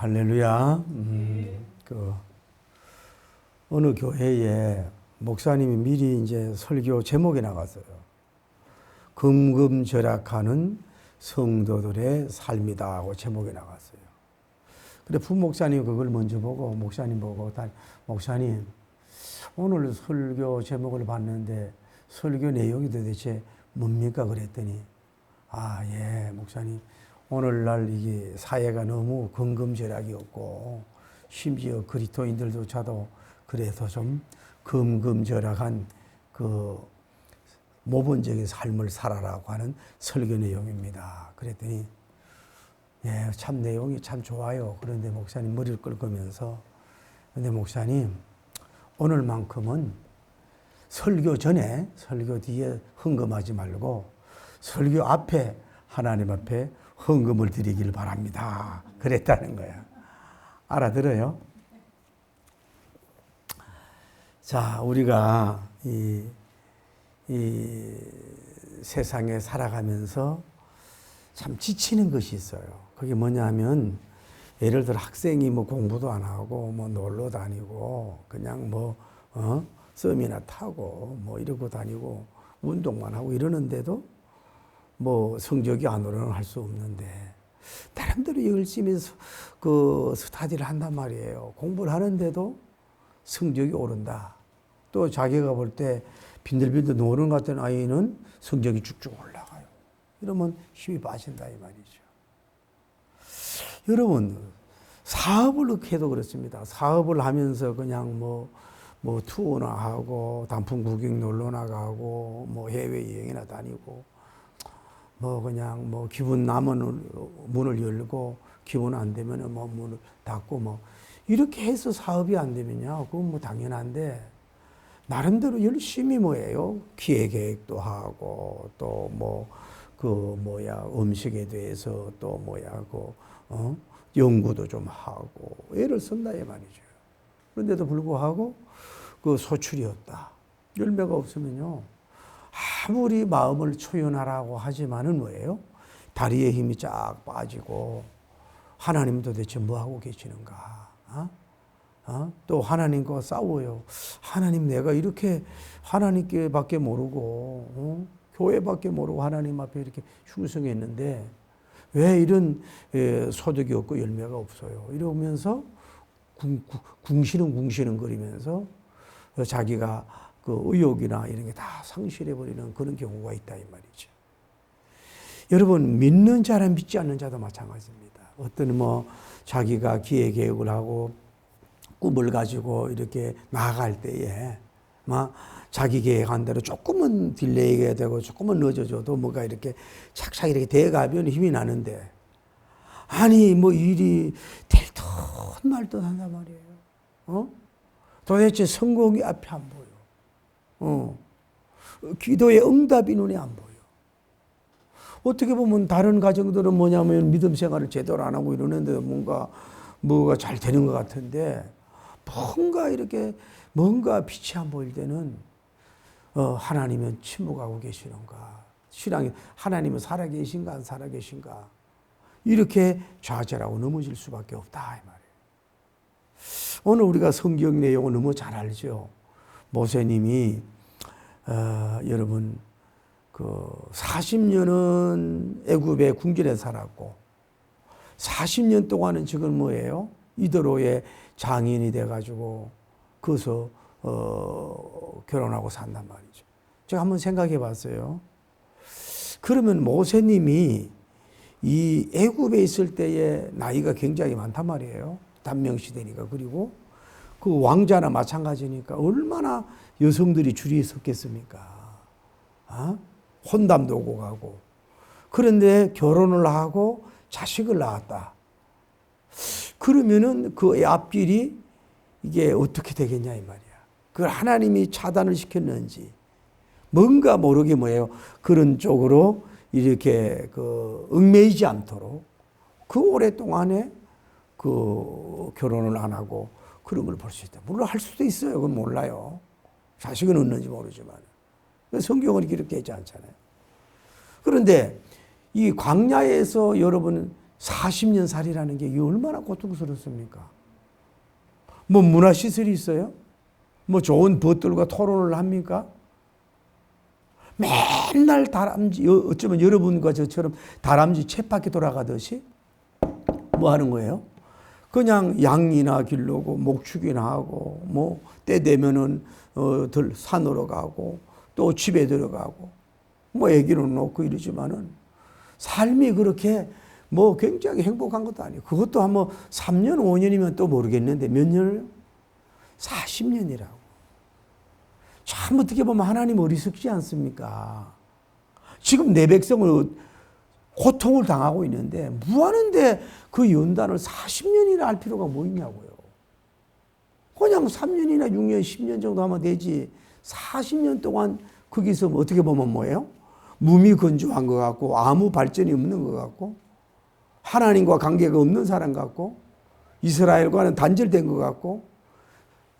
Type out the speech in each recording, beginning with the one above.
할렐루야. 어느 교회에 목사님이 미리 이제 설교 제목이 나갔어요. 금금절약하는 성도들의 삶이다 하고 제목이 나갔어요. 근데 부목사님이 그걸 먼저 보고 목사님 보고 목사님 오늘 설교 제목을 봤는데 설교 내용이 도대체 뭡니까 그랬더니 예 목사님 오늘날 이게 사회가 너무 금금절약이었고 심지어 그리스도인들조차도 그래서 좀 금금절약한 그 모범적인 삶을 살아라고 하는 설교 내용입니다. 그랬더니 예, 참 내용이 참 좋아요. 그런데 목사님 머리를 긁으면서 근데 목사님 오늘만큼은 설교 전에 설교 뒤에 헌금하지 말고 설교 앞에 하나님 앞에 헌금을 드리길 바랍니다. 그랬다는 거야. 알아들어요? 자, 우리가 이 세상에 살아가면서 참 지치는 것이 있어요. 그게 뭐냐면 예를 들어 학생이 뭐 공부도 안 하고 뭐 놀러 다니고 그냥 썸이나 타고 뭐 이러고 다니고 운동만 하고 이러는데도 뭐 성적이 안 오르는 할 수 없는데 나름대로 열심히 스터디를 한단 말이에요. 공부를 하는데도 성적이 오른다. 또 자기가 볼 때 빈들빈들 노는 것 같은 아이는 성적이 쭉쭉 올라가요. 이러면 힘이 빠진다 이 말이죠. 여러분 사업을 해도 그렇습니다. 사업을 하면서 그냥 뭐 투어나 하고 단풍 구경 놀러 나가고 뭐 해외여행이나 다니고 그냥 기분 나면 문을 열고 기분 안 되면 문을 닫고 이렇게 해서 사업이 안 되면요. 그건 당연한데 나름대로 열심히 기획도 하고 또 음식에 대해서 또 연구도 좀 하고 애를 쓴다 이 말이죠. 그런데도 불구하고 그 소출이 없다. 열매가 없으면요. 아무리 마음을 초연하라고 하지만은 뭐예요? 다리에 힘이 쫙 빠지고 하나님 도대체 뭐 하고 계시는가? 또 하나님과 싸워요. 하나님 내가 이렇게 하나님께밖에 모르고 교회밖에 모르고 하나님 앞에 이렇게 흉성했는데 왜 이런 소득이 없고 열매가 없어요? 이러면서 궁시렁 거리면서 자기가 그 의욕이나 이런 게 다 상실해버리는 그런 경우가 있다 이 말이죠. 여러분 믿는 자랑 믿지 않는 자도 마찬가지입니다. 어떤 자기가 기획 계획을 하고 꿈을 가지고 이렇게 나아갈 때에 자기 계획한 대로 조금은 딜레이가 되고 조금은 늦어져도 뭐가 이렇게 착착 이렇게 돼가면 힘이 나는데 아니 일이 될 듯 말 듯 한단 말이에요. 도대체 성공이 앞에 안 보여. 기도의 응답이 눈에 안 보여. 어떻게 보면 다른 가정들은 뭐냐면 믿음 생활을 제대로 안 하고 이러는데 뭐가 잘 되는 것 같은데 뭔가 빛이 안 보일 때는 하나님은 침묵하고 계시는가? 신앙이 하나님은 살아계신가 안 살아계신가? 이렇게 좌절하고 넘어질 수밖에 없다 이 말이에요. 오늘 우리가 성경 내용을 너무 잘 알죠. 모세님이 여러분 40년은 애굽의 궁전에 살았고 40년 동안은 지금 뭐예요? 이더로의 장인이 돼가지고 거기서 결혼하고 산단 말이죠. 제가 한번 생각해 봤어요. 그러면 모세님이 이 애굽에 있을 때의 나이가 굉장히 많단 말이에요. 단명시대니까. 그리고 그 왕자나 마찬가지니까 얼마나 여성들이 줄이 섰겠습니까? 혼담도 오고 가고. 그런데 결혼을 하고 자식을 낳았다. 그러면은 그 앞길이 이게 어떻게 되겠냐 이 말이야. 그걸 하나님이 차단을 시켰는지 뭔가 모르게 그런 쪽으로 이렇게 얽매이지 않도록 그 오랫동안에 결혼을 안 하고 그런 걸 볼 수 있다. 물론 할 수도 있어요. 그건 몰라요. 자식은 없는지 모르지만. 성경은 이렇게 하지 않잖아요. 그런데 이 광야에서 여러분 40년 살이라는 게 이게 얼마나 고통스럽습니까? 뭐 문화시설이 있어요? 뭐 좋은 벗들과 토론을 합니까? 맨날 다람쥐, 어쩌면 여러분과 저처럼 다람쥐 쳇바퀴 돌아가듯이 뭐 하는 거예요? 그냥 양이나 기르고 목축이나 하고 뭐 때 되면은 산으로 가고 또 집에 들어가고 뭐 애기는 놓고 이러지만은 삶이 그렇게 뭐 굉장히 행복한 것도 아니에요. 그것도 한 뭐 3년, 5년이면 또 모르겠는데 몇 년을? 40년이라고. 참 어떻게 보면 하나님 어리석지 않습니까? 지금 내 백성을 고통을 당하고 있는데 뭐하는데 그 연단을 40년이나 할 필요가 뭐 있냐고요. 그냥 3년이나 6년, 10년 정도 하면 되지 40년 동안 거기서 어떻게 보면 뭐예요? 무미건조한 것 같고 아무 발전이 없는 것 같고 하나님과 관계가 없는 사람 같고 이스라엘과는 단절된 것 같고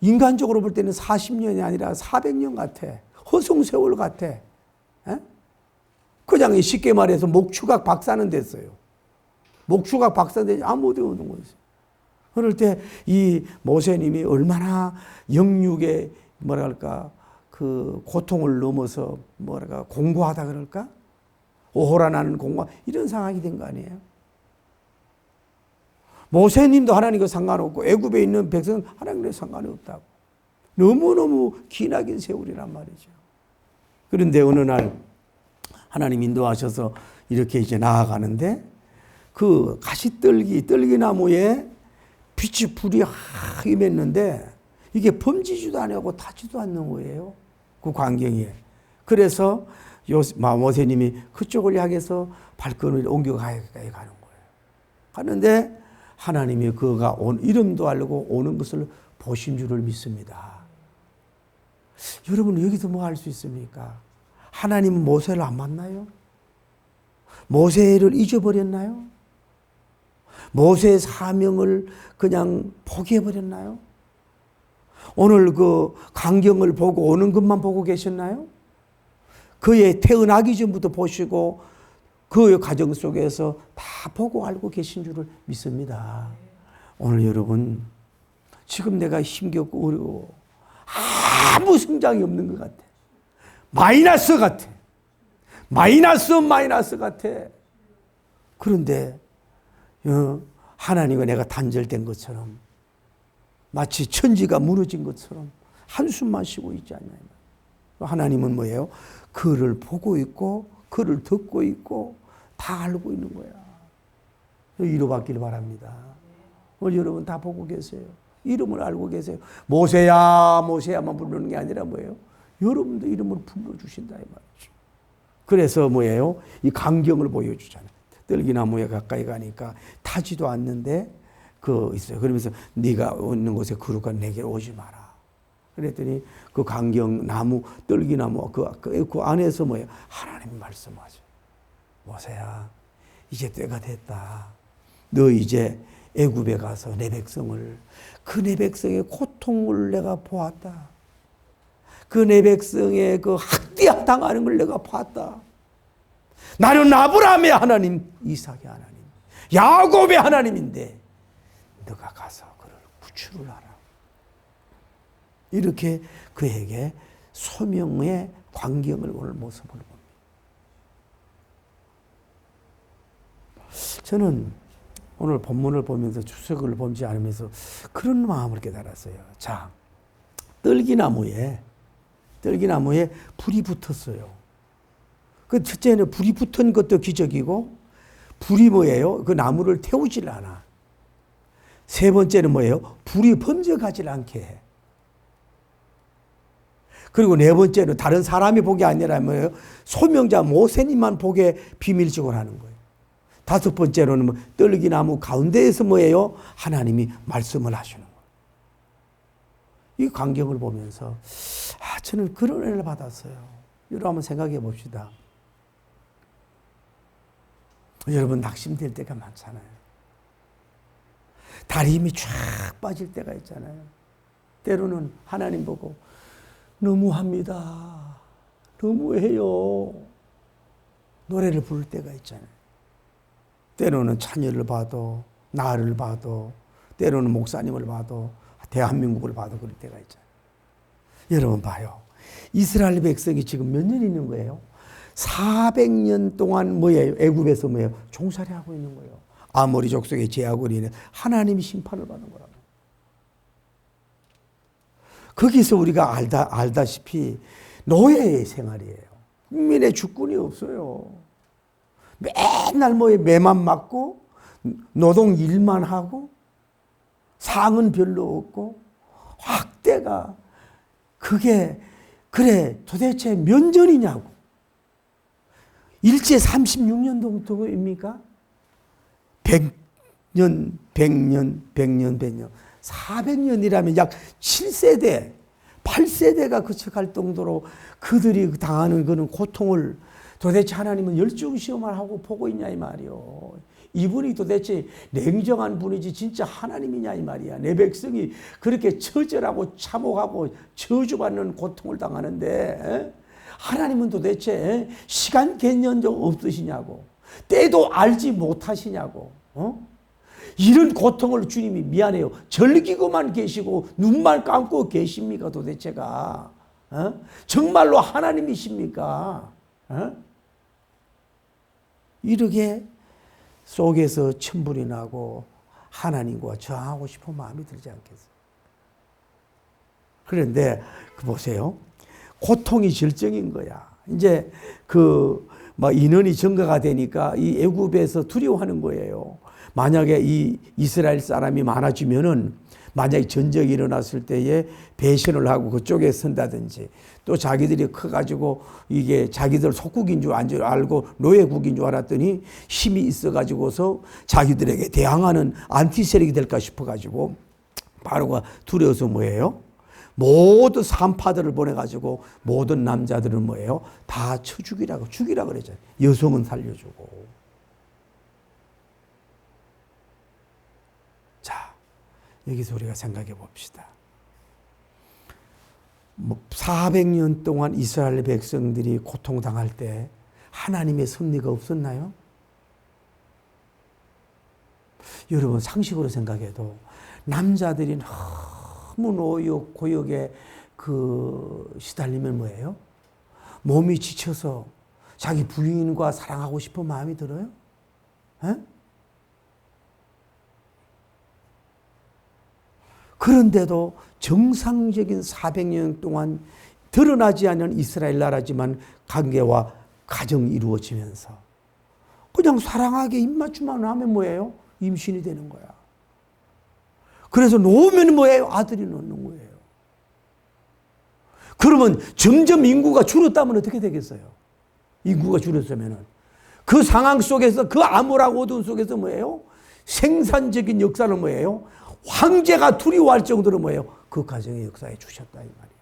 인간적으로 볼 때는 40년이 아니라 400년 같아. 허송세월 같아. 에? 그냥 쉽게 말해서 목추각 박사는 됐어요. 목추각 박사는 되지 아무도 없는 거였어요. 그럴 때 이 모세님이 얼마나 영육의 뭐랄까 그 고통을 넘어서 뭐랄까 공고하다 그럴까? 오호라나는 공고 이런 상황이 된 거 아니에요? 모세님도 하나님과 상관없고 애굽에 있는 백성은 하나님과 상관이 없다고. 너무너무 기나긴 세월이란 말이죠. 그런데 어느 날 하나님 인도하셔서 이렇게 이제 나아가는데 그 떨기나무에 빛이 불이 확 임했는데 이게 범지지도 아니고 타지도 않는 거예요. 그 광경에. 그래서 모세님이 그쪽을 향해서 발걸음을 옮겨가야 가는 거예요. 가는데 하나님이 그가 온 이름도 알고 오는 것을 보신 줄을 믿습니다. 여러분 여기서 뭐 할 수 있습니까? 하나님은 모세를 안 만나요? 모세를 잊어버렸나요? 모세의 사명을 그냥 포기해버렸나요? 오늘 그 광경을 보고 오는 것만 보고 계셨나요? 그의 태어나기 전부터 보시고 그 과정 속에서 다 보고 알고 계신 줄을 믿습니다. 오늘 여러분 지금 내가 힘겹고 어려워. 아무 성장이 없는 것 같아. 마이너스 같아. 마이너스 같아. 그런데 하나님과 내가 단절된 것처럼 마치 천지가 무너진 것처럼 한숨만 쉬고 있지 않나요? 하나님은 뭐예요? 그를 보고 있고 그를 듣고 있고 다 알고 있는 거야. 위로받기를 바랍니다. 오늘 여러분 다 보고 계세요. 이름을 알고 계세요. 모세야 모세야만 부르는 게 아니라 뭐예요? 여러분도 이름을 불러주신다 이 말이죠. 그래서 뭐예요? 이 광경을 보여주잖아요. 떨기나무에 가까이 가니까 타지도 않는데 그 있어요. 그러면서 네가 있는 곳에 거룩한 내게로 오지 마라. 그랬더니 그 광경 나무 떨기나무 그 안에서 뭐예요? 하나님 말씀하죠. 모세야 이제 때가 됐다. 너 이제 애굽에 가서 내 백성을 그 내 백성의 고통을 내가 보았다. 그 내 백성의 그 학대당하는 걸 내가 봤다. 나는 아브라함의 하나님, 이삭의 하나님, 야곱의 하나님인데 너가 가서 그를 구출을 하라. 이렇게 그에게 소명의 광경을 오늘 모습을 봅니다. 저는 오늘 본문을 보면서 주석을 보지 않으면서 그런 마음을 깨달았어요. 자, 떨기나무에 불이 붙었어요. 그 첫째는 불이 붙은 것도 기적이고 불이 뭐예요? 그 나무를 태우질 않아. 세 번째는 뭐예요? 불이 번져가질 않게 해. 그리고 네 번째는 다른 사람이 보게 아니라 뭐예요? 소명자 모세님만 보게 비밀적으로 하는 거예요. 다섯 번째로는 뭐 떨기나무 가운데에서 뭐예요? 하나님이 말씀을 하시는 거예요. 이 광경을 보면서 저는 그런 은혜를 받았어요. 여러분 한번 생각해 봅시다. 여러분 낙심될 때가 많잖아요. 다리 힘이 쫙 빠질 때가 있잖아요. 때로는 하나님 보고 너무합니다. 너무해요. 노래를 부를 때가 있잖아요. 때로는 자녀를 봐도, 나를 봐도, 때로는 목사님을 봐도, 대한민국을 봐도 그럴 때가 있잖아요. 여러분 봐요. 이스라엘 백성이 지금 몇 년 있는 거예요? 400년 동안 뭐예요? 애굽에서 뭐예요? 종살이 하고 있는 거예요. 아모리 족속의 제약으로 인해 하나님이 심판을 받는 거라고. 거기서 우리가 알다시피 노예의 생활이에요. 국민의 주권이 없어요. 맨날 뭐에 매만 맞고 노동 일만 하고 상은 별로 없고 확대가 그게 그래 도대체 몇 년이냐고. 일제 36년 동토입니까? 100년, 100년, 100년, 100년. 400년이라면 약 7세대, 8세대가 거쳐갈 정도로 그들이 당하는 그런 고통을 도대체 하나님은 열중시험을 하고 보고 있냐 이 말이요. 이분이 도대체 냉정한 분이지 진짜 하나님이냐 이 말이야. 내 백성이 그렇게 처절하고 참혹하고 저주받는 고통을 당하는데 하나님은 도대체 시간 개념도 없으시냐고. 때도 알지 못하시냐고. 이런 고통을 주님이 미안해요. 즐기고만 계시고 눈만 감고 계십니까 도대체가. 정말로 하나님이십니까? 이렇게 속에서 천불이 나고 하나님과 저항하고 싶은 마음이 들지 않겠어요? 그런데 보세요. 고통이 절정인 거야. 이제 인원이 증가가 되니까 이 애굽에서 두려워하는 거예요. 만약에 이 이스라엘 사람이 많아지면은 만약에 전쟁이 일어났을 때에 배신을 하고 그쪽에 선다든지 또 자기들이 커가지고 이게 자기들 속국인 줄 알고 노예국인 줄 알았더니 힘이 있어가지고서 자기들에게 대항하는 안티 세력이 될까 싶어가지고 바로가 두려워서 뭐예요? 모든 산파들을 보내가지고 모든 남자들은 뭐예요? 다 쳐 죽이라고 그러잖아요. 여성은 살려주고. 자, 여기서 우리가 생각해 봅시다. 400년 동안 이스라엘 백성들이 고통당할 때 하나님의 섭리가 없었나요? 여러분 상식으로 생각해도 남자들이 너무 노역, 고역에 시달리면 뭐예요? 몸이 지쳐서 자기 부인과 사랑하고 싶은 마음이 들어요? 에? 그런데도 정상적인 400년 동안 드러나지 않은 이스라엘 나라지만 관계와 가정이 이루어지면서 그냥 사랑하게 입맞춤만 하면 뭐예요? 임신이 되는 거야. 그래서 놓으면 뭐예요? 아들이 놓는 거예요. 그러면 점점 인구가 줄었다면 어떻게 되겠어요? 인구가 줄었으면은 그 상황 속에서 그 암울하고 어두운 속에서 뭐예요? 생산적인 역사는 뭐예요? 황제가 두려워할 정도로 뭐예요? 그 가정의 역사에 주셨다 이 말이에요.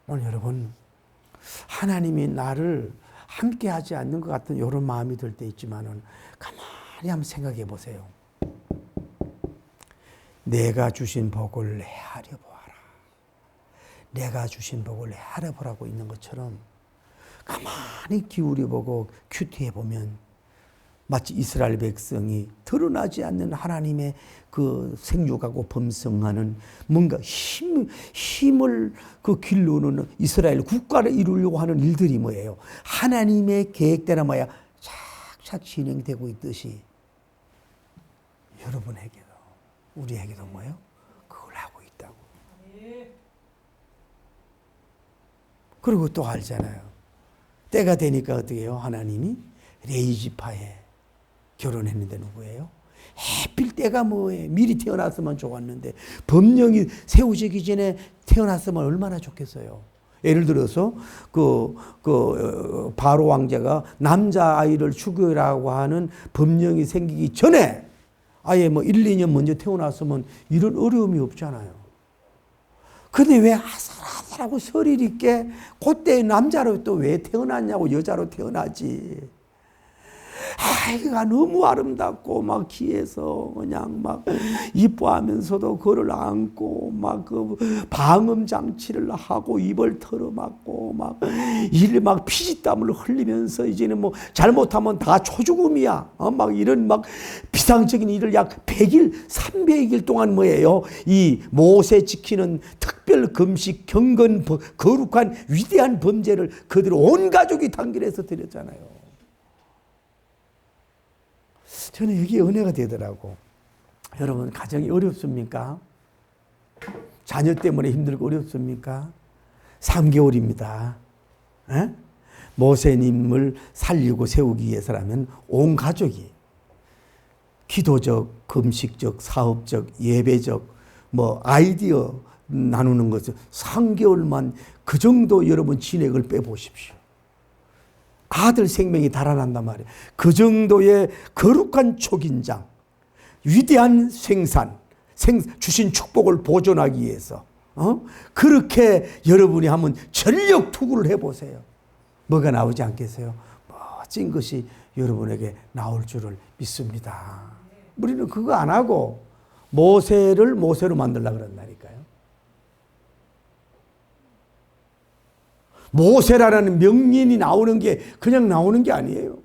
오늘 여러분 하나님이 나를 함께하지 않는 것 같은 이런 마음이 들 때 있지만은 가만히 한번 생각해 보세요. 내가 주신 복을 헤아려 보아라. 내가 주신 복을 헤아려 보라고 있는 것처럼 가만히 기울여 보고 큐티해 보면 마치 이스라엘 백성이 드러나지 않는 하나님의 그 생육하고 범성하는 뭔가 힘을 길러오는 이스라엘 국가를 이루려고 하는 일들이 뭐예요? 하나님의 계획대로 뭐야? 착착 진행되고 있듯이 여러분에게도 우리에게도 뭐예요? 그걸 하고 있다고. 그리고 또 알잖아요. 때가 되니까 어떻게 해요? 하나님이 레이지파에 결혼했는데 누구예요? 해필 때가 뭐예요? 미리 태어났으면 좋았는데 법령이 세워지기 전에 태어났으면 얼마나 좋겠어요. 예를 들어서 바로 왕자가 남자아이를 죽여라고 하는 법령이 생기기 전에 아예 1, 2년 먼저 태어났으면 이런 어려움이 없잖아요. 근데 왜 아슬아슬하고 설일 있게 그때 남자로 또 왜 태어났냐고 여자로 태어나지. 아이가 너무 아름답고 막 귀해서 그냥 막 이뻐하면서도 그를 안고 막 그 방음 장치를 하고 입을 털어맞고 막 피지땀을 흘리면서 이제는 뭐 잘못하면 다 초죽음이야. 막 이런 막 비상적인 일을 약 100일, 300일 동안 뭐예요? 이 모세 지키는 특별 금식, 경건, 거룩한 위대한 범죄를 그들 온 가족이 단결해서 드렸잖아요. 저는 이게 은혜가 되더라고. 여러분 가정이 어렵습니까? 자녀 때문에 힘들고 어렵습니까? 3개월입니다. 에? 모세님을 살리고 세우기 위해서라면 온 가족이 기도적, 금식적, 사업적, 예배적, 뭐 아이디어 나누는 것을 3개월만 그 정도 여러분 진액을 빼보십시오. 아들 생명이 달아난단 말이에요. 그 정도의 거룩한 촉인장, 위대한 생산, 주신 축복을 보존하기 위해서 그렇게 여러분이 한번 전력 투구를 해보세요. 뭐가 나오지 않겠어요? 멋진 것이 여러분에게 나올 줄을 믿습니다. 우리는 그거 안 하고 모세를 모세로 만들려고 그런다니까요. 모세라는 명인이 나오는 게 그냥 나오는 게 아니에요.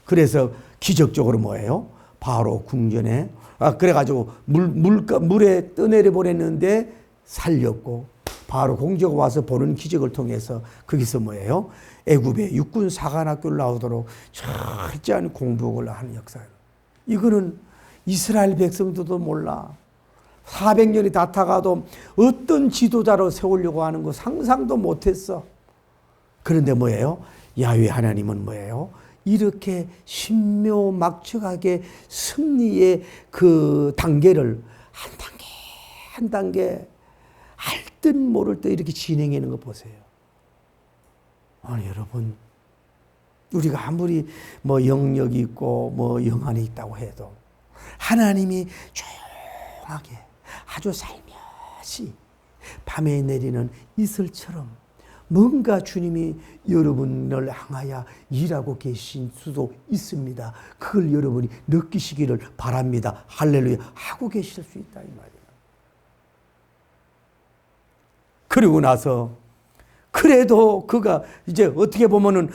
그래서 기적적으로 뭐예요? 바로 궁전에 그래가지고 물에 떠내려 보냈는데 살렸고 바로 공주가 와서 보는 기적을 통해서 거기서 뭐예요? 애굽의 육군 사관학교를 나오도록 철저한 공부를 하는 역사예요. 이거는 이스라엘 백성들도 몰라. 400년이 다 타가도 어떤 지도자로 세우려고 하는 거 상상도 못했어. 그런데 뭐예요? 야훼 하나님은 뭐예요? 이렇게 신묘막측하게 승리의 그 단계를 한 단계 알 듯 모를 듯 이렇게 진행하는 거 보세요. 아니 여러분, 우리가 아무리 뭐 영역이 있고 뭐 영안이 있다고 해도 하나님이 조용하게 아주 살며시 밤에 내리는 이슬처럼 뭔가 주님이 여러분을 향하여 일하고 계신 수도 있습니다. 그걸 여러분이 느끼시기를 바랍니다. 할렐루야. 하고 계실 수 있다 이 말이에요. 그리고 나서 그래도 그가 이제 어떻게 보면은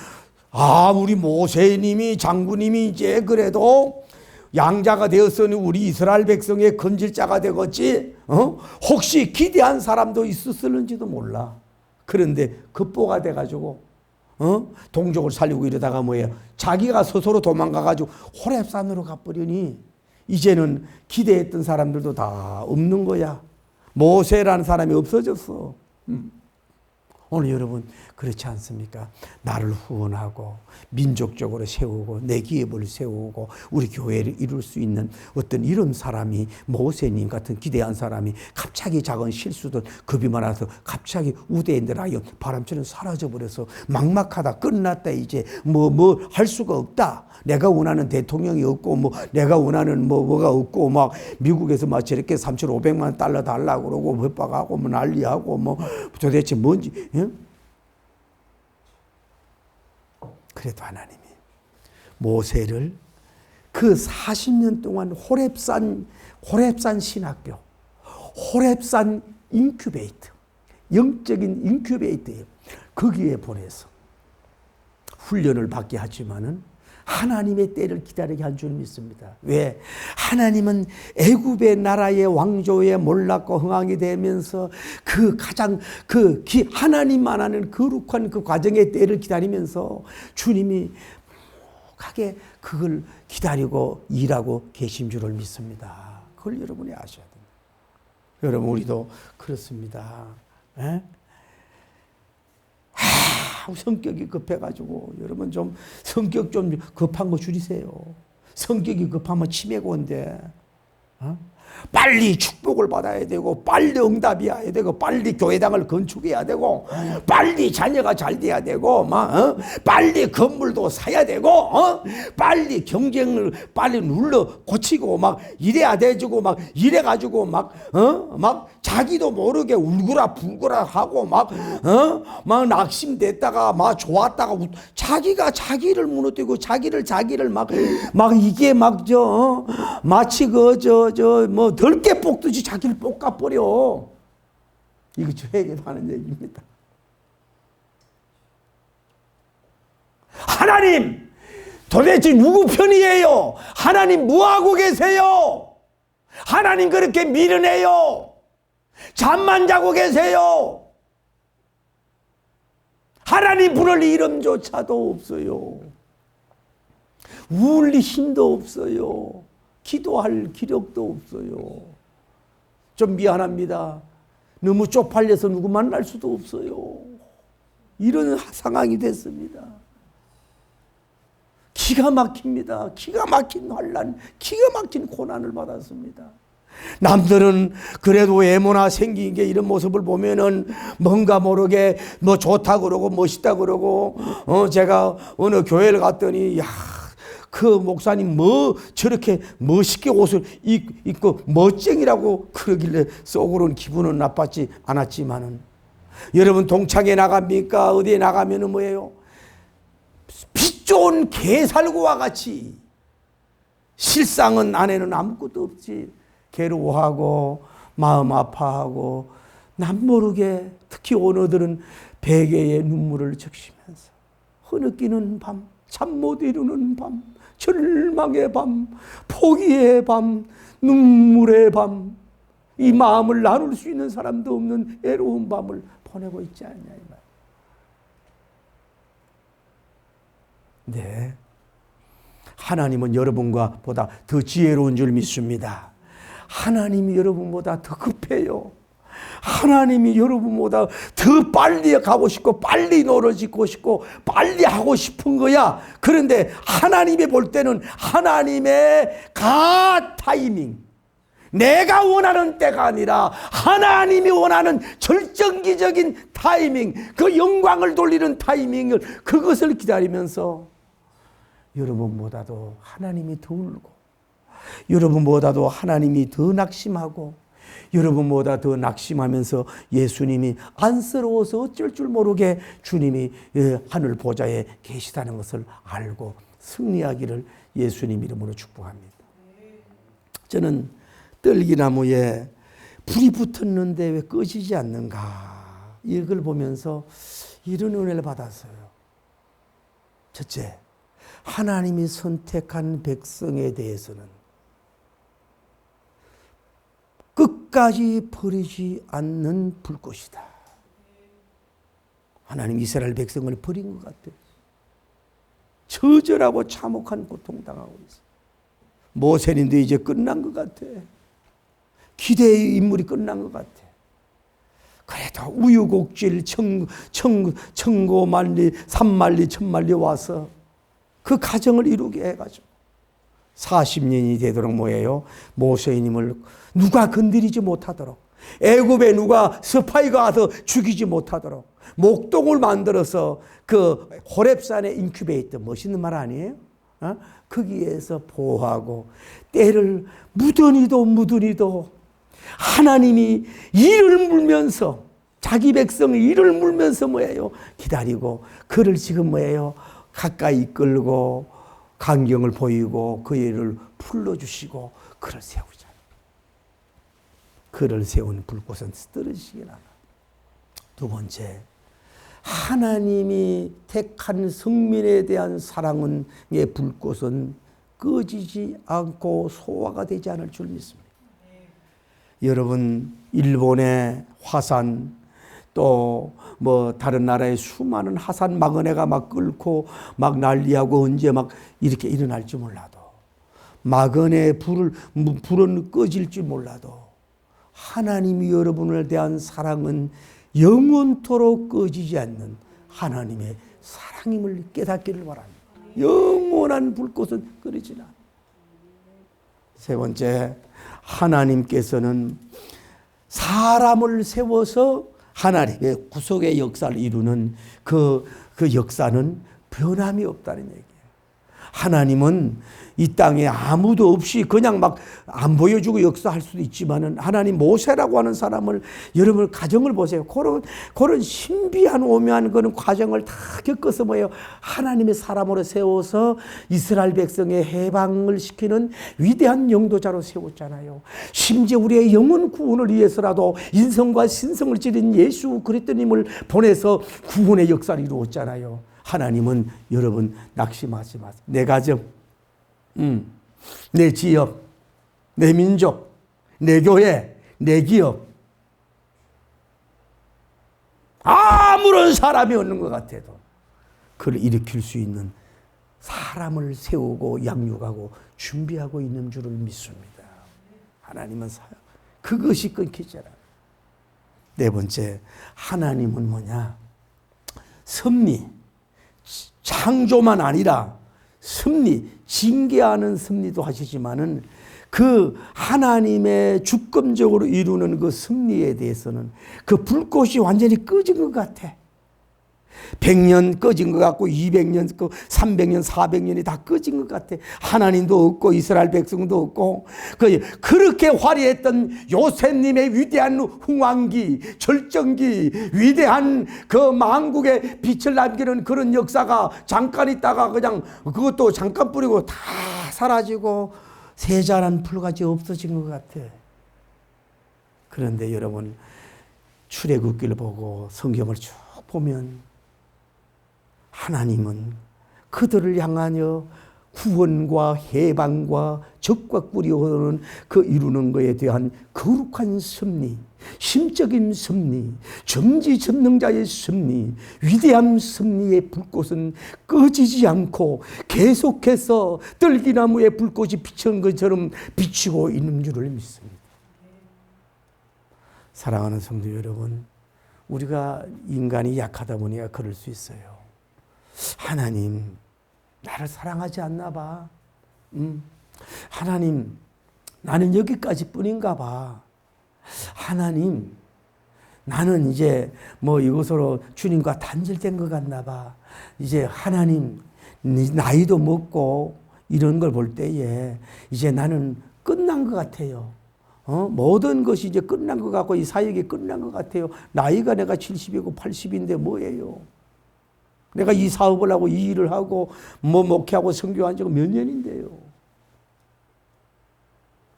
우리 모세님이 장군님이 이제 그래도 양자가 되었으니 우리 이스라엘 백성의 건질자가 되겠지. 혹시 기대한 사람도 있었을는지도 몰라. 그런데 급보가 돼가지고 동족을 살리고 이러다가 뭐예요? 자기가 스스로 도망가가지고 호렙산으로 가버리니 이제는 기대했던 사람들도 다 없는 거야. 모세라는 사람이 없어졌어. 오늘 여러분 그렇지 않습니까? 나를 후원하고 민족적으로 세우고 내 기업을 세우고 우리 교회를 이룰 수 있는 어떤 이런 사람이 모세님 같은 기대한 사람이 갑자기 작은 실수든 겁이 많아서 갑자기 우대인들 아예 바람처럼 사라져버려서 막막하다 끝났다 이제 뭐 할 수가 없다. 내가 원하는 대통령이 없고 뭐 내가 원하는 뭐가 없고 막 미국에서 막 저렇게 3,500만 달러 달라고 그러고 협박하고 뭐 난리하고 뭐 도대체 뭔지. 예? 그래도 하나님이 모세를 그 40년 동안 호렙산 신학교, 호렙산 인큐베이터, 영적인 인큐베이터예요. 거기에 보내서 훈련을 받게 하지만은 하나님의 때를 기다리게 한 줄 믿습니다. 왜? 하나님은 애굽의 나라의 왕조에 몰락과 흥황이 되면서 그 가장 하나님만 아는 거룩한 그 과정의 때를 기다리면서 주님이 묵묵하게 그걸 기다리고 일하고 계신 줄을 믿습니다. 그걸 여러분이 아셔야 됩니다. 여러분 우리도 그렇습니다. 에? 성격이 급해가지고 여러분 좀 성격 좀 급한 거 줄이세요. 성격이 급하면 치매가 온대. 빨리 축복을 받아야 되고 빨리 응답이 와야 되고 빨리 교회당을 건축해야 되고 빨리 자녀가 잘 돼야 되고 빨리 건물도 사야 되고 빨리 경쟁을 빨리 눌러 고치고 막 이래야 되고 막 이래가지고 막 자기도 모르게 울거라 불거라 하고 막 낙심됐다가 막 좋았다가 자기가 자기를 무너뜨리고 자기를 막 이게 마치 뭐 덜깨 볶듯이 자기를 볶아버려. 이거 저에게 하는 얘기입니다. 하나님 도대체 누구 편이에요? 하나님 뭐하고 계세요? 하나님 그렇게 미련해요? 잠만 자고 계세요? 하나님 부를 이름조차도 없어요. 울 힘도 없어요. 기도할 기력도 없어요. 좀 미안합니다. 너무 쪽팔려서 누구 만날 수도 없어요. 이런 상황이 됐습니다. 기가 막힙니다. 기가 막힌 환난, 기가 막힌 고난을 받았습니다. 남들은 그래도 애모나 생긴 게 이런 모습을 보면은 뭔가 모르게 뭐 좋다 그러고 멋있다 그러고 제가 어느 교회를 갔더니 야, 그 목사님 뭐 저렇게 멋있게 옷을 입고 멋쟁이라고 그러길래 속으로는 기분은 나빴지 않았지만은 여러분 동창회 나갑니까? 어디에 나가면은 뭐예요? 빛 좋은 개살구와 같이 실상은 안에는 아무것도 없지. 괴로워하고 마음 아파하고 남모르게 특히 오너들은 베개에 눈물을 적시면서 흐느끼는 밤, 잠 못 이루는 밤, 절망의 밤, 포기의 밤, 눈물의 밤, 이 마음을 나눌 수 있는 사람도 없는 애로운 밤을 보내고 있지 않냐 이 말. 네, 하나님은 여러분과 보다 더 지혜로운 줄 믿습니다. 하나님이 여러분보다 더 급해요. 하나님이 여러분보다 더 빨리 가고 싶고 빨리 놀아지고 싶고 빨리 하고 싶은 거야. 그런데 하나님이 볼 때는 하나님의 타이밍, 내가 원하는 때가 아니라 하나님이 원하는 절정기적인 타이밍, 그 영광을 돌리는 타이밍을 그것을 기다리면서 여러분보다도 하나님이 더 울고 여러분보다도 하나님이 더 낙심하고 여러분보다 더 낙심하면서 예수님이 안쓰러워서 어쩔 줄 모르게 주님이 하늘 보좌에 계시다는 것을 알고 승리하기를 예수님 이름으로 축복합니다. 저는 떨기나무에 불이 붙었는데 왜 꺼지지 않는가 이걸 보면서 이런 은혜를 받았어요. 첫째, 하나님이 선택한 백성에 대해서는 끝까지 버리지 않는 불꽃이다. 하나님 이스라엘 백성을 버린 것 같아요. 처절하고 참혹한 고통당하고 있어요. 모세님도 이제 끝난 것 같아. 기대의 인물이 끝난 것 같아. 그래도 우유곡질 천고만리 삼만리 천만리 와서 그 가정을 이루게 해가지고 40년이 되도록 뭐예요? 모세님을 누가 건드리지 못하도록 애굽에 누가 스파이가 와서 죽이지 못하도록 목동을 만들어서 그 호렙산에 인큐베이터 멋있는 말 아니에요? 거기에서 보호하고 때를 묻으니도 하나님이 이를 물면서 자기 백성의 이를 물면서 뭐예요? 기다리고 그를 지금 뭐예요? 가까이 끌고 강경을 보이고 그 일을 풀러주시고 그를 세우자. 그를 세운 불꽃은 떨어지긴 않아. 두 번째, 하나님이 택한 성민에 대한 사랑은 불꽃은 꺼지지 않고 소화가 되지 않을 줄 믿습니다. 여러분 일본의 화산 또 뭐 다른 나라의 수많은 화산 마그네가 막 끓고 막 난리하고 언제 막 이렇게 일어날지 몰라도 마그네 불은 꺼질지 몰라도 하나님이 여러분을 대한 사랑은 영원토록 꺼지지 않는 하나님의 사랑임을 깨닫기를 바랍니다. 영원한 불꽃은 꺼지지 않아. 세 번째, 하나님께서는 사람을 세워서 하나님의 구속의 역사를 이루는 그 역사는 변함이 없다는 얘기예요. 하나님은 이 땅에 아무도 없이 그냥 막 안 보여주고 역사할 수도 있지만은 하나님 모세라고 하는 사람을 여러분 가정을 보세요. 그런 신비한 오묘한 그런 과정을 다 겪어서 뭐예요? 하나님의 사람으로 세워서 이스라엘 백성의 해방을 시키는 위대한 영도자로 세웠잖아요. 심지어 우리의 영혼 구원을 위해서라도 인성과 신성을 지닌 예수 그리스도님을 보내서 구원의 역사를 이루었잖아요. 하나님은 여러분 낙심하지 마세요. 내 가정, 내 지역, 내 민족, 내 교회, 내 기업, 아무런 사람이 없는 것 같아도 그를 일으킬 수 있는 사람을 세우고 양육하고 준비하고 있는 줄을 믿습니다. 하나님은 그것이 끊기지 않아요. 네 번째, 하나님은 뭐냐? 섭리, 창조만 아니라 섭리, 징계하는 섭리도 하시지만은 그 하나님의 주권적으로 이루는 그 섭리에 대해서는 그 불꽃이 완전히 꺼진 것 같아. 100년 꺼진 것 같고 200년, 300년, 400년이 다 꺼진 것 같아. 하나님도 없고 이스라엘 백성도 없고 그렇게 화려했던 요셉님의 위대한 흥왕기, 절정기, 위대한 그 만국에 빛을 남기는 그런 역사가 잠깐 있다가 그냥 그것도 잠깐 뿌리고 다 사라지고 세자란 풀같이 없어진 것 같아. 그런데 여러분 출애굽기를 보고 성경을 쭉 보면 하나님은 그들을 향하여 구원과 해방과 적과 꿀이오는 그 이루는 것에 대한 거룩한 섭리, 심적인 섭리, 전지전능자의 섭리, 위대한 섭리의 불꽃은 꺼지지 않고 계속해서 떨기나무에 불꽃이 비치는 것처럼 비치고 있는 줄을 믿습니다. 사랑하는 성도 여러분, 우리가 인간이 약하다 보니까 그럴 수 있어요. 하나님, 나를 사랑하지 않나 봐. 하나님, 나는 여기까지 뿐인가 봐. 하나님, 나는 이제 뭐 이것으로 주님과 단절된 것 같나 봐. 이제 하나님, 나이도 먹고 이런 걸 볼 때에 이제 나는 끝난 것 같아요. 모든 것이 이제 끝난 것 같고 이 사역이 끝난 것 같아요. 나이가 내가 70이고 80인데 뭐예요? 내가 이 사업을 하고 이 일을 하고 뭐 목회하고 선교한 지가 몇 년인데요.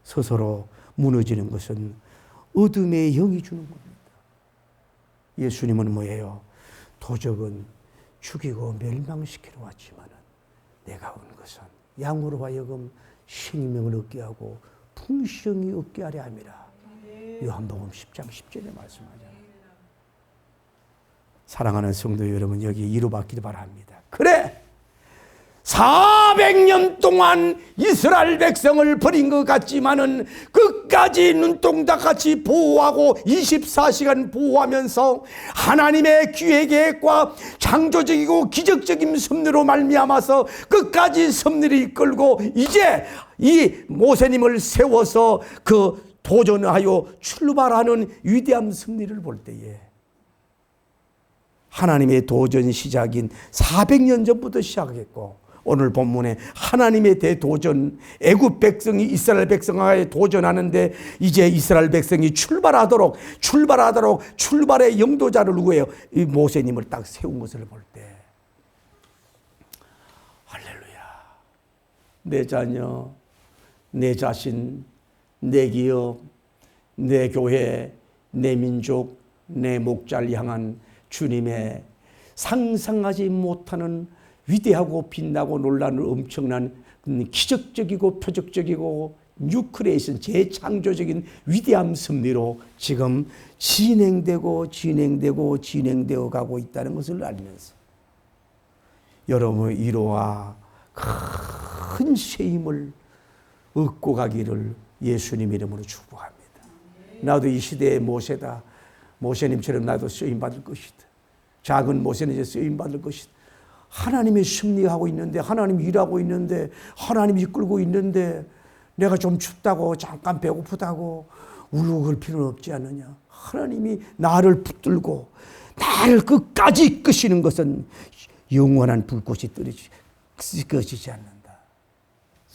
스스로 무너지는 것은 어둠의 영이 주는 겁니다. 예수님은 뭐예요? 도적은 죽이고 멸망시키러 왔지만 내가 온 것은 양으로 하여금 생명을 얻게 하고 풍성히 얻게 하려 함이라. 요한복음 10장 10절에 말씀하잖아요. 사랑하는 성도 여러분, 여기 이루받기를 바랍니다. 그래! 400년 동안 이스라엘 백성을 버린 것 같지만은 끝까지 눈동자같이 보호하고 24시간 보호하면서 하나님의 기획 계획과 창조적이고 기적적인 섭리로 말미암아서 끝까지 섭리를 이끌고 이제 이 모세님을 세워서 그 도전하여 출발하는 위대한 섭리를 볼 때에 하나님의 도전 시작인 400년 전부터 시작했고 오늘 본문에 하나님의 대도전, 애굽 백성이 이스라엘 백성에게 도전하는데 이제 이스라엘 백성이 출발하도록 출발의 영도자를 누구예요? 이 모세님을 딱 세운 것을 볼 때 할렐루야. 내 자녀, 내 자신, 내 기업, 내 교회, 내 민족, 내 목자를 향한 주님의 상상하지 못하는 위대하고 빛나고 놀라는 엄청난 기적적이고 표적적이고 뉴크리에이션 재창조적인 위대한 섭리로 지금 진행되어 가고 있다는 것을 알면서 여러분의 위로와 큰 쇠임을 얻고 가기를 예수님 이름으로 축복합니다. 나도 이 시대의 모세다. 모세님처럼 나도 쓰임받을 것이다. 작은 모세는 이제 쓰임받을 것이다. 하나님이 섭리하고 있는데, 하나님이 일하고 있는데, 하나님이 이끌고 있는데 내가 좀 춥다고 잠깐 배고프다고 울고 그럴 필요는 없지 않느냐. 하나님이 나를 붙들고 나를 끝까지 이끄시는 것은 영원한 불꽃이 꺼지지 않는다.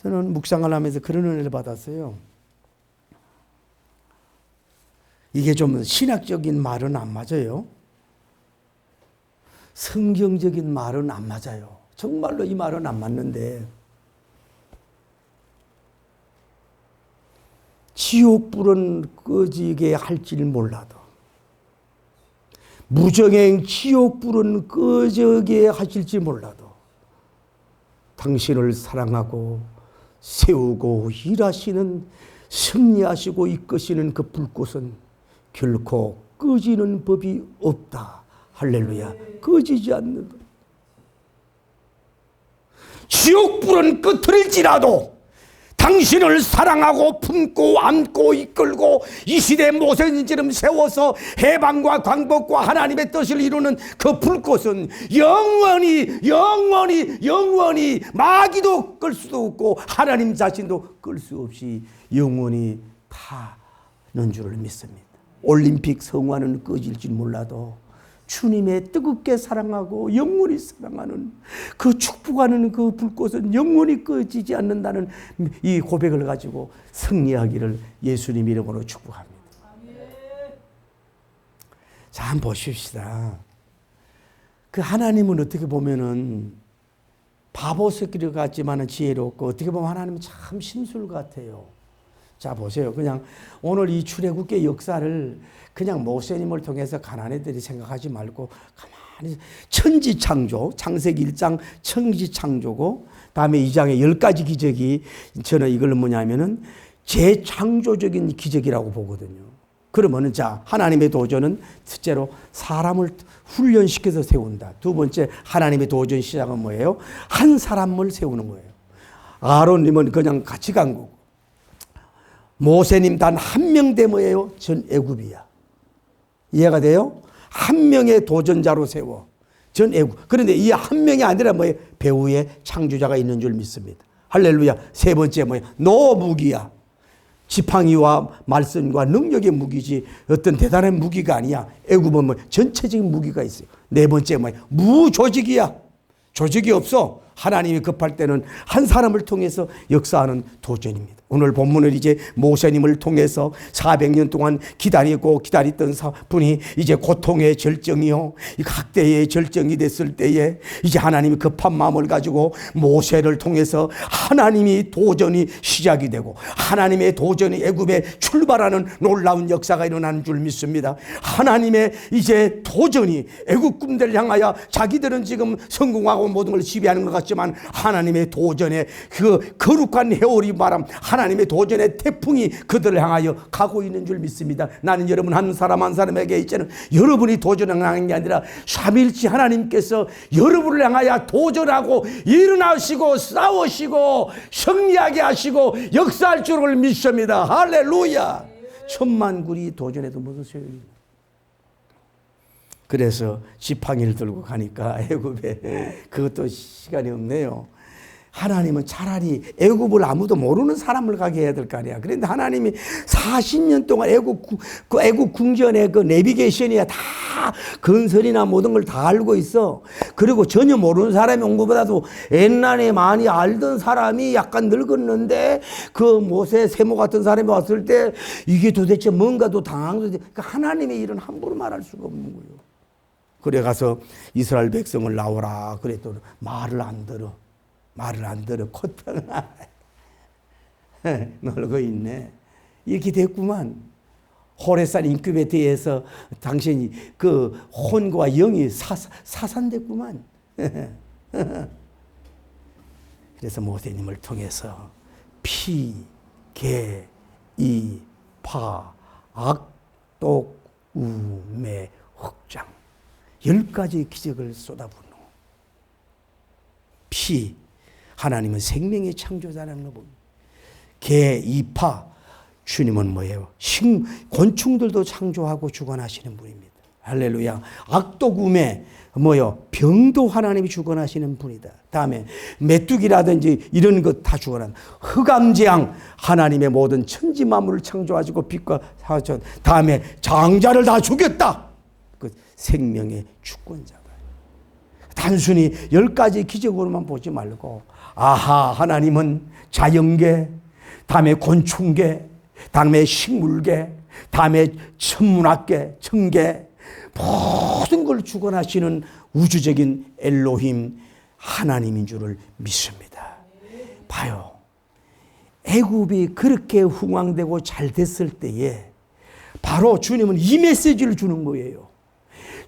저는 묵상을 하면서 그런 은혜를 받았어요. 이게 좀 신학적인 말은 안 맞아요. 성경적인 말은 안 맞아요. 정말로 이 말은 안 맞는데, 지옥불은 꺼지게 할지를 몰라도, 무정행 지옥불은 꺼지게 하실지 몰라도, 당신을 사랑하고 세우고 일하시는, 승리하시고 이끄시는 그 불꽃은 결코 꺼지는 법이 없다. 할렐루야. 꺼지지 않는 법. 지옥불은 끄트릴지라도 당신을 사랑하고 품고 안고 이끌고 이 시대 모세님처럼 세워서 해방과 광복과 하나님의 뜻을 이루는 그 불꽃은 영원히 마귀도 끌 수도 없고 하나님 자신도 끌 수 없이 영원히 타는 줄을 믿습니다. 올림픽 성화는 꺼질지 몰라도 주님의 뜨겁게 사랑하고 영원히 사랑하는 그 축복하는 그 불꽃은 영원히 꺼지지 않는다는 이 고백을 가지고 승리하기를 예수님 이름으로 축복합니다. 자, 한번 보십시다. 그 하나님은 어떻게 보면은 바보 새끼를 같지만은 지혜롭고, 어떻게 보면 하나님은 참 심술 같아요. 자, 보세요. 그냥 오늘 이 출애굽의 역사를 그냥 모세님을 통해서 가나안애들이 생각하지 말고 가만히 천지창조, 창세기 1장 천지창조고, 다음에 2장에 10가지 기적이, 저는 이걸 뭐냐면은 재창조적인 기적이라고 보거든요. 그러면은 자, 하나님의 도전은 첫째로 사람을 훈련시켜서 세운다. 두 번째, 하나님의 도전 시작은 뭐예요? 한 사람을 세우는 거예요. 아론님은 그냥 같이 간 거고, 모세님 단 한 명 대 뭐예요? 전 애굽이야. 이해가 돼요? 한 명의 도전자로 세워. 전 애굽. 그런데 이 한 명이 아니라 뭐예요? 배후에 창조자가 있는 줄 믿습니다. 할렐루야. 세 번째 뭐예요? 노무기야. 지팡이와 말씀과 능력의 무기지 어떤 대단한 무기가 아니야. 애굽은 뭐 전체적인 무기가 있어요. 네 번째 뭐예요? 무조직이야. 조직이 없어. 하나님이 급할 때는 한 사람을 통해서 역사하는 도전입니다. 오늘 본문을 이제 모세님을 통해서 400년 동안 기다렸던 분이 이제 고통의 절정이요, 이 학대의 절정이 됐을 때에 이제 하나님이 급한 마음을 가지고 모세를 통해서 하나님이 도전이 시작이 되고, 하나님의 도전이 애굽에 출발하는 놀라운 역사가 일어나는 줄 믿습니다. 하나님의 이제 도전이 애굽 군대를 향하여, 자기들은 지금 성공하고 모든 걸 지배하는 것 같지만 하나님의 도전에 그 거룩한 회오리 바람, 하나님의 도전의 태풍이 그들을 향하여 가고 있는 줄 믿습니다. 나는 여러분 한 사람 한 사람에게 이제는 여러분이 도전을 하는 게 아니라 삼일치 하나님께서 여러분을 향하여 도전하고 일어나시고 싸우시고 승리하게 하시고 역사할 줄을 믿습니다. 할렐루야. 천만군이 도전해도 무슨 소용이에요. 그래서 지팡이를 들고 가니까 애굽에, 그것도 시간이 없네요. 하나님은 차라리 애굽을 아무도 모르는 사람을 가게 해야 될 거 아니야. 그런데 하나님이 40년 동안 애굽 궁전의 그 내비게이션이야 다 건설이나 모든 걸 다 알고 있어. 그리고 전혀 모르는 사람이 온 것보다도 옛날에 많이 알던 사람이 약간 늙었는데 그 모세 세모 같은 사람이 왔을 때 이게 도대체 뭔가도 당황도 돼. 그러니까 하나님의 일은 함부로 말할 수가 없는 거예요. 그래 가서 이스라엘 백성을 나오라 그랬더니 말을 안 들어. 콧병아 놀고 있네. 이렇게 됐구만. 호레산 인큐베이터에서 당신이 그 혼과 영이 사산됐구만. 그래서 모세님을 통해서 피, 개, 이, 파, 악, 독, 우, 매, 흑장 10가지 기적을 쏟아붓는 피, 하나님은 생명의 창조자라는 거 봅니다. 개, 이파, 주님은 뭐예요? 곤충들도 창조하고 주관하시는 분입니다. 할렐루야. 악독음에 뭐요? 병도 하나님이 주관하시는 분이다. 다음에 메뚜기라든지 이런 것 다 주관하는 흑암재앙, 하나님의 모든 천지 만물을 창조하시고 빛과 사전. 다음에 장자를 다 죽였다. 그 생명의 주권자다. 단순히 10가지 기적으로만 보지 말고 아하, 하나님은 자연계, 다음에 곤충계, 다음에 식물계, 다음에 천문학계, 천계, 모든 걸 주관하시는 우주적인 엘로힘 하나님인 줄을 믿습니다. 봐요. 애굽이 그렇게 흥왕되고 잘 됐을 때에 바로 주님은 이 메시지를 주는 거예요.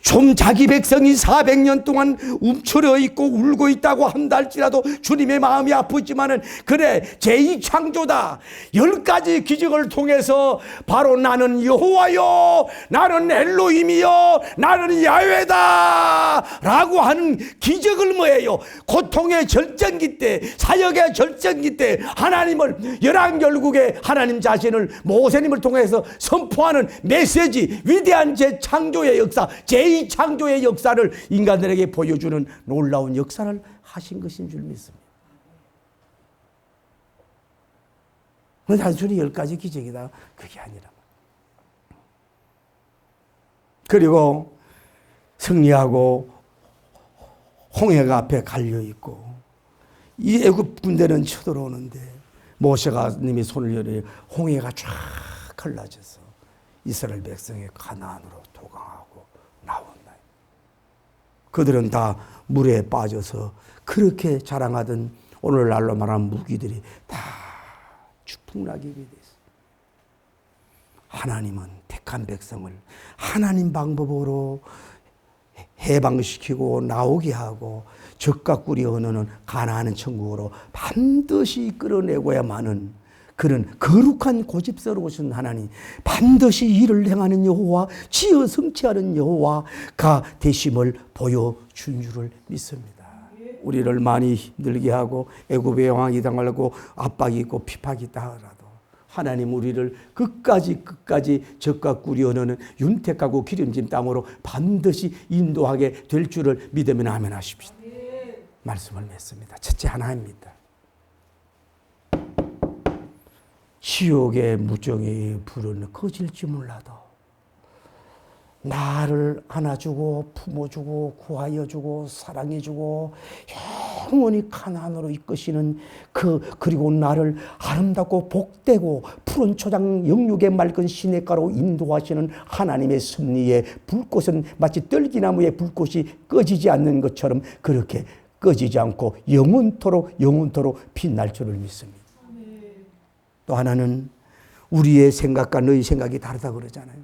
좀 자기 백성이 400년 동안 움츠려 있고 울고 있다고 한다 할지라도 주님의 마음이 아프지만은 그래, 제2창조다. 10가지 기적을 통해서 바로 나는 여호와요, 나는 엘로힘이요, 나는 야훼다 라고 하는 기적을 뭐예요? 고통의 절정기 때, 사역의 절정기 때 하나님을, 열왕열국에 하나님 자신을 모세님을 통해서 선포하는 메시지, 위대한 재창조의 역사, 제2창조의 역사를 인간들에게 보여주는 놀라운 역사를 하신 것인 줄 믿습니다. 단순히 10가지 기적이다, 그게 아니라. 그리고 승리하고 홍해가 앞에 갈려있고 이 애굽 군대는 쳐들어오는데 모세가 님이 손을 열어 홍해가 쫙 갈라져서 이스라엘 백성의 가나안으로 도강하고 나온다. 그들은 다 물에 빠져서 그렇게 자랑하던 오늘날로 말하는 무기들이 다 주풍나게 됐어. 하나님은 택한 백성을 하나님 방법으로 해방시키고 나오게 하고 적과 꿀이 흐르는 가나안 천국으로 반드시 끌어내고야만은 그는 거룩한 고집스러우신 하나님, 반드시 일을 행하는 여호와, 지어 성취하는 여호와가 되심을 보여준 줄을 믿습니다. 우리를 많이 힘들게 하고 애굽의 왕이 당하고 압박이 있고 핍박이 있다 하더라도 하나님 우리를 끝까지 적과 꿀이 흐르는 윤택하고 기름진 땅으로 반드시 인도하게 될 줄을 믿으면 아멘 하십시오. 말씀을 맺습니다. 첫째 하나입니다. 지옥의 무정의 불은 꺼질지 몰라도 나를 안아주고 품어주고 구하여주고 사랑해주고 영원히 가나안으로 이끄시는 그리고 나를 아름답고 복되고 푸른 초장 영육의 맑은 시냇가로 인도하시는 하나님의 섭리의 불꽃은 마치 떨기나무의 불꽃이 꺼지지 않는 것처럼 그렇게 꺼지지 않고 영원토록 빛날 줄을 믿습니다. 또 하나는 우리의 생각과 너희 생각이 다르다 그러잖아요.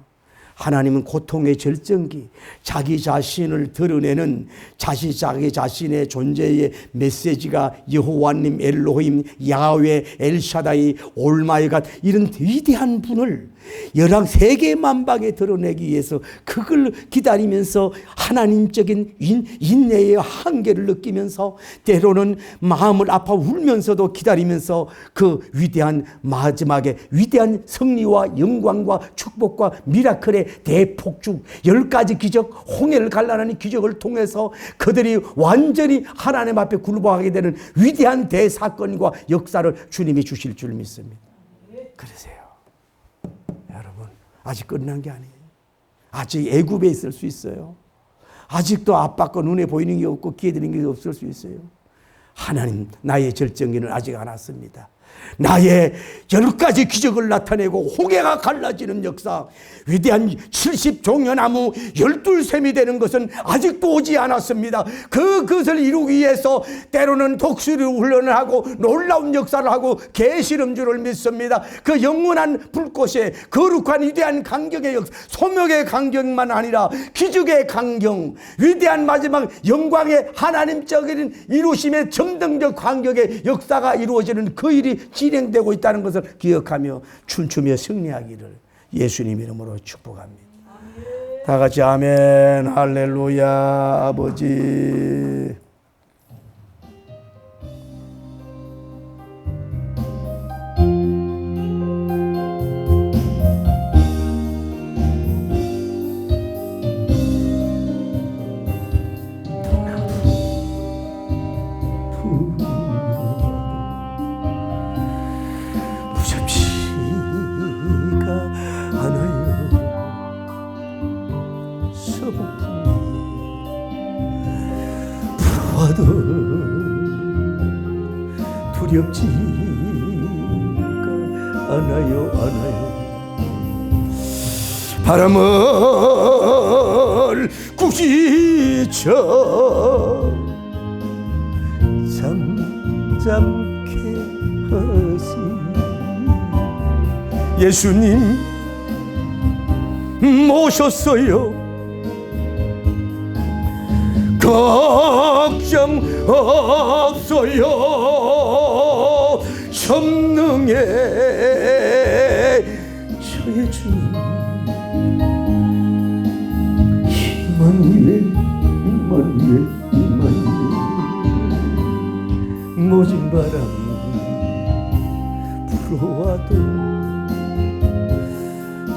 하나님은 고통의 절정기, 자기 자신을 드러내는 자기 자신의 존재의 메시지가 여호와님, 엘로힘, 야훼, 엘샤다이, 올마이갓 이런 위대한 분을 열왕 세계 만방에 드러내기 위해서 그걸 기다리면서 하나님적인 인내의 한계를 느끼면서 때로는 마음을 아파 울면서도 기다리면서 그 위대한 마지막에 위대한 승리와 영광과 축복과 미라클의 대폭죽 10가지 기적, 홍해를 갈라내는 기적을 통해서 그들이 완전히 하나님 앞에 굴복하게 되는 위대한 대사건과 역사를 주님이 주실 줄 믿습니다. 그러세요. 여러분, 아직 끝난 게 아니에요. 아직 애굽에 있을 수 있어요. 아직도 압박과 눈에 보이는 게 없고 귀에 들리는 게 없을 수 있어요. 하나님, 나의 절정기는 아직 안 왔습니다. 나의 10가지 기적을 나타내고 홍해가 갈라지는 역사, 위대한 70종려나무 12샘이 되는 것은 아직도 오지 않았습니다. 그것을 이루기 위해서 때로는 독수리 훈련을 하고 놀라운 역사를 하고 계시름주를 믿습니다. 그 영원한 불꽃에 거룩한 위대한 강경의 역사, 소명의 강경만 아니라 기적의 강경, 위대한 마지막 영광의 하나님적인 이루심의 정등적 강경의 역사가 이루어지는 그 일이 진행되고 있다는 것을 기억하며 춤추며 승리하기를 예수님 이름으로 축복합니다. 다 같이 아멘, 할렐루야. 아버지, 두렵지가 않아요. 바람을 꾸짖어 잠잠케 하시 예수님 모셨어요. 걱정 없어요. 성능에 저의 주님 임마누엘 모진 바람 불어와도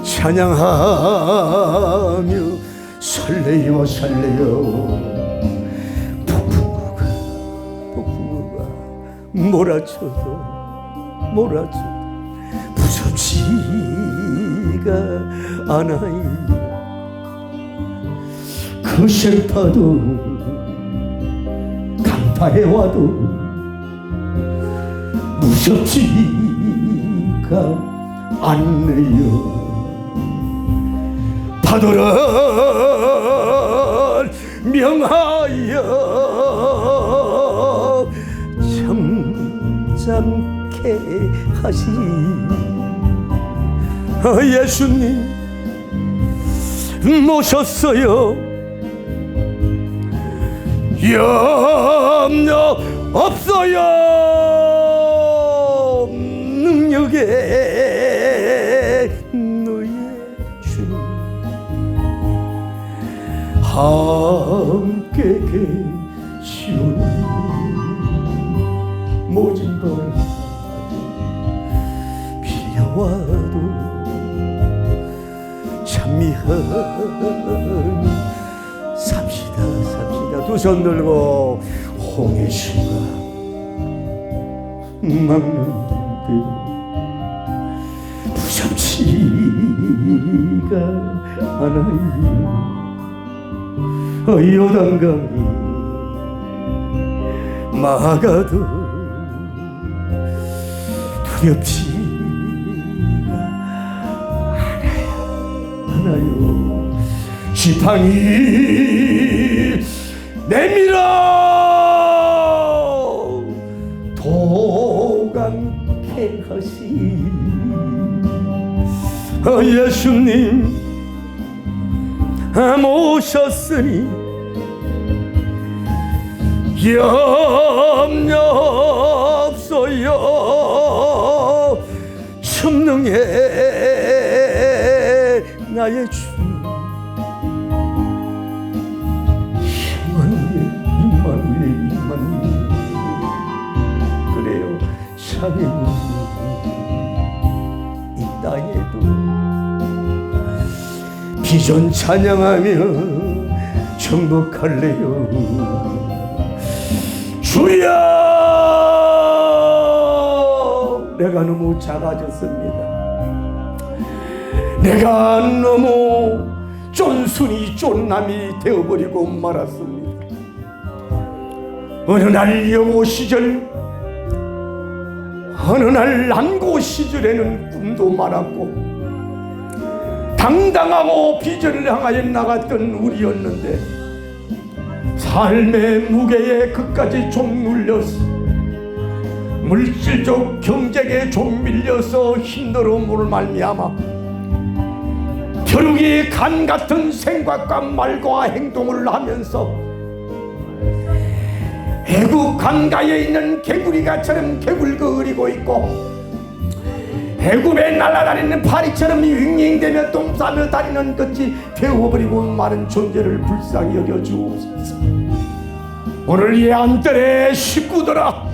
찬양하며 설레요 폭풍우가 몰아쳐도 무섭지가 않아요. 거센 파도 강타해 와도 무섭지가 않네요. 파도를 명하여 잠잠케 하시 예수님 모셨어요. 염려 없어요. 능력에 너의 주님 함께 계시오니 모진 바람 빌려와도 찬미하니 삽시다. 두 손 들고 홍해수가 막는데도 무섭지가 않아요. 요단강이 막아도 두렵지가 않아요. 지팡이 내밀어 도감케 하시 예수님 모셨으니 염려 없어요. 성령에 나의 주 그래요. 산에 이 땅에도 비전 찬양하며 정복할래요. 주여 내가 너무 작아졌습니다. 내가 너무 쫀순이 쫀남이 되어버리고 말았습니다. 어느 날 영호 시절, 어느 날 남고 시절에는 꿈도 많았고 당당하고 비전을 향하여 나갔던 우리였는데 삶의 무게에 그까지 좀 눌려서 물질적 경쟁에 좀 밀려서 힘들음으로 말미암아 벼룩이 간 같은 생각과 말과 행동을 하면서 애국 강가에 있는 개구리가처럼 개굴거리고 있고 애굽에 날아다니는 파리처럼 윙윙대며 똥 싸며 다니는 것이 되어버리고 많은 존재를 불쌍히 여겨주옵소서. 오늘 이 안뜰의 식구들아,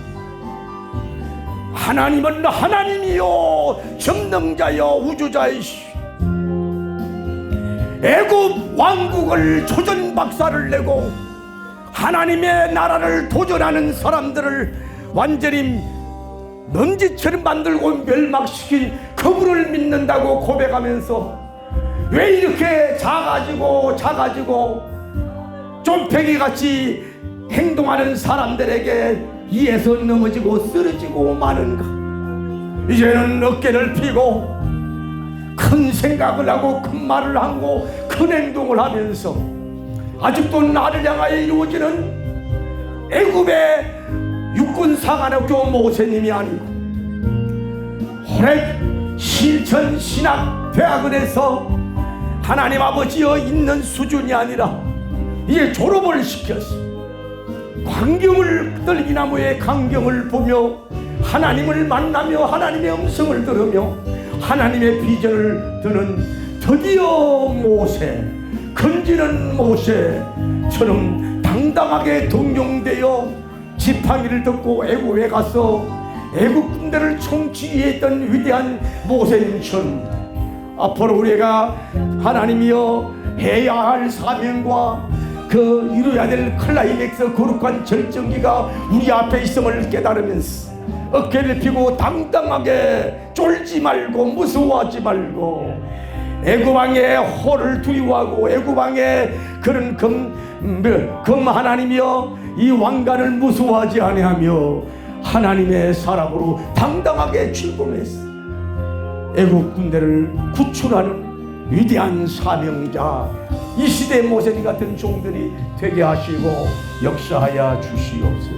하나님은 하나님이요 전능자여 우주자이시 애굽 왕국을 조전박살을 내고 하나님의 나라를 도전하는 사람들을 완전히 먼지처럼 만들고 멸망시킨 그분을 믿는다고 고백하면서 왜 이렇게 작아지고 쫌팽이같이 행동하는 사람들에게 이에서 넘어지고 쓰러지고 마는가. 이제는 어깨를 펴고 큰 생각을 하고 큰 말을 하고 큰 행동을 하면서 아직도 나를 향하여 이루어지는 애굽의 육군 사관학교 모세님이 아니고 호렙 실천 신학 대학원에서 하나님 아버지여 있는 수준이 아니라 이제 졸업을 시켰어. 광경을 떨기나무의 광경을 보며 하나님을 만나며 하나님의 음성을 들으며 하나님의 비전을 드는 드디어 모세, 건지는 모세처럼 당당하게 등용되어 지팡이를 듣고 애굽에 가서 애굽 군대를 총지휘했던 위대한 모세님처럼 앞으로 우리가 하나님이여 해야 할 사명과 그 이루어야 될 클라이맥스 거룩한 절정기가 우리 앞에 있음을 깨달으면서 어깨를 펴고 당당하게 쫄지 말고 무서워하지 말고 애굽왕의 호를 두려워하고 애굽왕의 그런 금 하나님이여 이 왕관을 무서워하지 아니하며 하나님의 사람으로 당당하게 출범했어. 애굽 군대를 구출하는 위대한 사명자 이 시대 모세님 같은 종들이 되게 하시고 역사하여 주시옵소서.